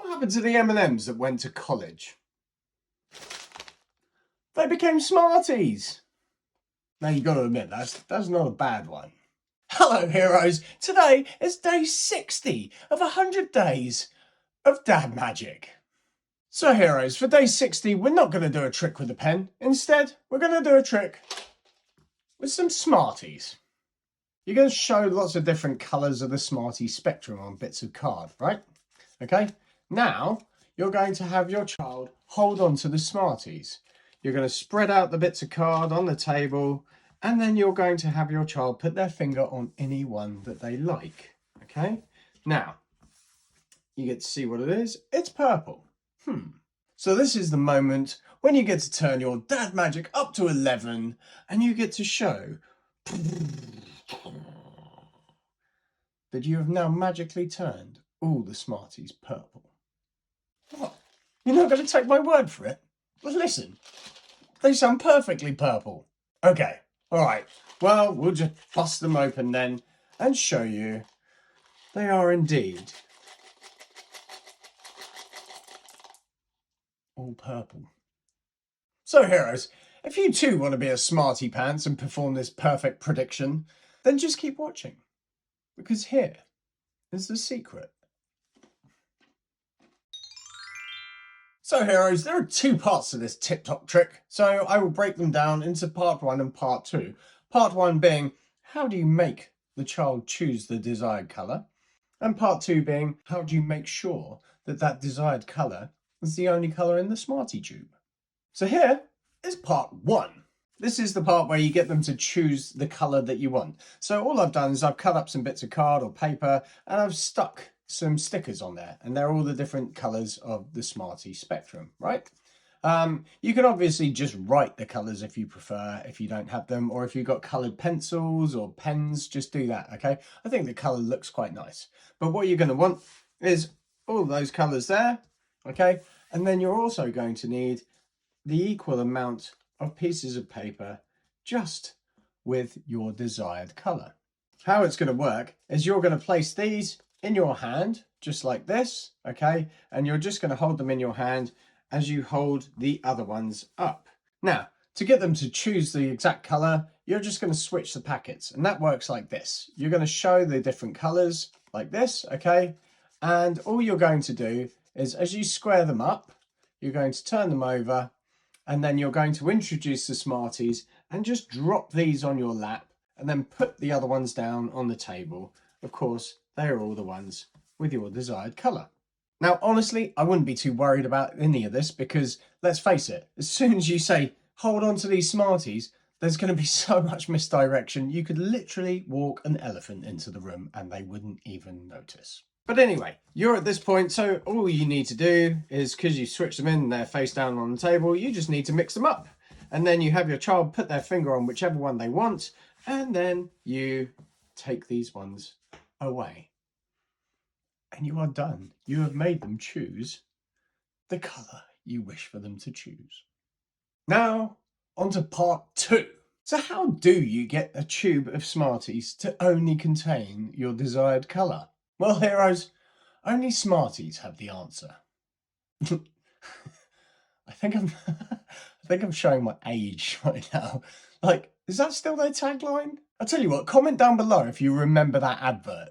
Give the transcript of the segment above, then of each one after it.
What happened to the M&Ms that went to college? They became Smarties. Now you've got to admit, that's not a bad one. Hello heroes, today is day 60 of 100 days of dad magic. So heroes, for day 60 we're not going to do a trick with a pen. Instead, we're going to do a trick with some Smarties. You're going to show lots of different colours of the Smartie spectrum on bits of card, right? Okay, now you're going to have your child hold on to the Smarties. You're going to spread out the bits of card on the table, and then you're going to have your child put their finger on any one that they like. Okay, now you get to see what it is. It's purple. So this is the moment when you get to turn your dad magic up to 11 and you get to show that you have now magically turned all the Smarties purple. What? You're not going to take my word for it? Well, listen, they sound perfectly purple. Okay, all right. Well, we'll just bust them open then and show you they are indeed all purple. So heroes, if you too want to be a smarty pants and perform this perfect prediction, then just keep watching, because here is the secret. So heroes, there are two parts to this tip-top trick, so I will break them down into part 1 and part 2. Part 1 being, how do you make the child choose the desired colour? And part 2 being, how do you make sure that that desired colour is the only colour in the Smartie tube? So here is part 1. This is the part where you get them to choose the colour that you want. So all I've done is I've cut up some bits of card or paper and I've stuck some stickers on there, and they're all the different colours of the Smartie spectrum, right? You can obviously just write the colours if you prefer, if you don't have them, or if you've got coloured pencils or pens, just do that, okay? I think the colour looks quite nice. But what you're going to want is all those colours there, okay? And then you're also going to need the equal amount of pieces of paper just with your desired colour. How it's going to work is you're going to place these in your hand, just like this, okay? And you're just going to hold them in your hand as you hold the other ones up. Now, to get them to choose the exact colour, you're just going to switch the packets, and that works like this. You're going to show the different colours like this, okay? And all you're going to do is, as you square them up, you're going to turn them over, and then you're going to introduce the Smarties and just drop these on your lap and then put the other ones down on the table. Of course, they're all the ones with your desired colour. Now, honestly, I wouldn't be too worried about any of this because, let's face it, as soon as you say, hold on to these Smarties, there's going to be so much misdirection, you could literally walk an elephant into the room and they wouldn't even notice. But anyway, you're at this point, so all you need to do is, because you switch them in and they're face down on the table, you just need to mix them up. And then you have your child put their finger on whichever one they want, and then you take these ones away. And you are done. You have made them choose the colour you wish for them to choose. Now, on to part 2. So how do you get a tube of Smarties to only contain your desired colour? Well, heroes, only Smarties have the answer. I think I'm showing my age right now. Like, is that still their tagline? I'll tell you what, comment down below if you remember that advert.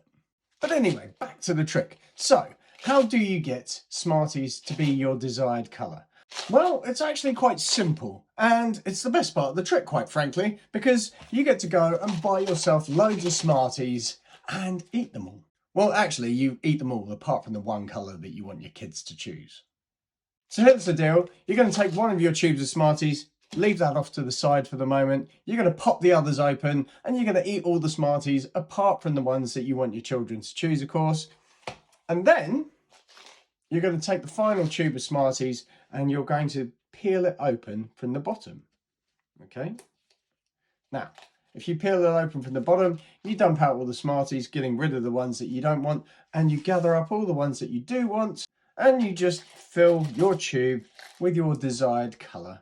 But anyway, back to the trick. So, how do you get Smarties to be your desired colour? Well, it's actually quite simple, and it's the best part of the trick, quite frankly, because you get to go and buy yourself loads of Smarties and eat them all. Well, actually, you eat them all apart from the one colour that you want your kids to choose. So here's the deal. You're going to take one of your tubes of Smarties, leave that off to the side for the moment. You're going to pop the others open and you're going to eat all the Smarties apart from the ones that you want your children to choose, of course. And then you're going to take the final tube of Smarties and you're going to peel it open from the bottom. Okay? Now, if you peel it open from the bottom, you dump out all the Smarties, getting rid of the ones that you don't want, and you gather up all the ones that you do want, and you just fill your tube with your desired colour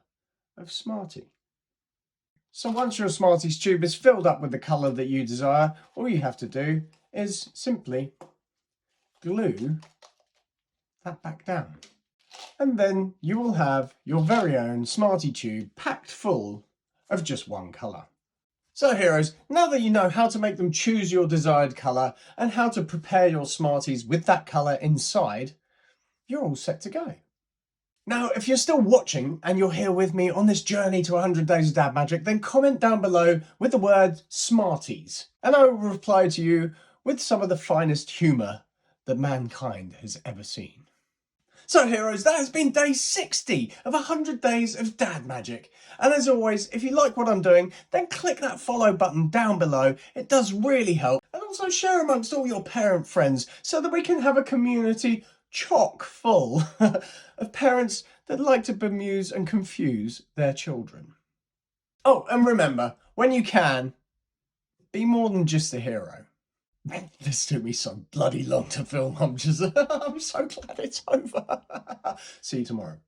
of Smartie. So once your Smarties tube is filled up with the colour that you desire, all you have to do is simply glue that back down. And then you will have your very own Smartie tube packed full of just one colour. So heroes, now that you know how to make them choose your desired colour and how to prepare your Smarties with that colour inside, you're all set to go. Now, if you're still watching and you're here with me on this journey to 100 Days of Dad Magic, then comment down below with the word Smarties, and I will reply to you with some of the finest humour that mankind has ever seen. So heroes, that has been day 60 of 100 Days of Dad Magic. And as always, if you like what I'm doing, then click that follow button down below. It does really help. And also share amongst all your parent friends so that we can have a community chock full of parents that like to bemuse and confuse their children. Oh, and remember, when you can, be more than just a hero. This took me so bloody long to film. I'm so glad it's over. See you tomorrow.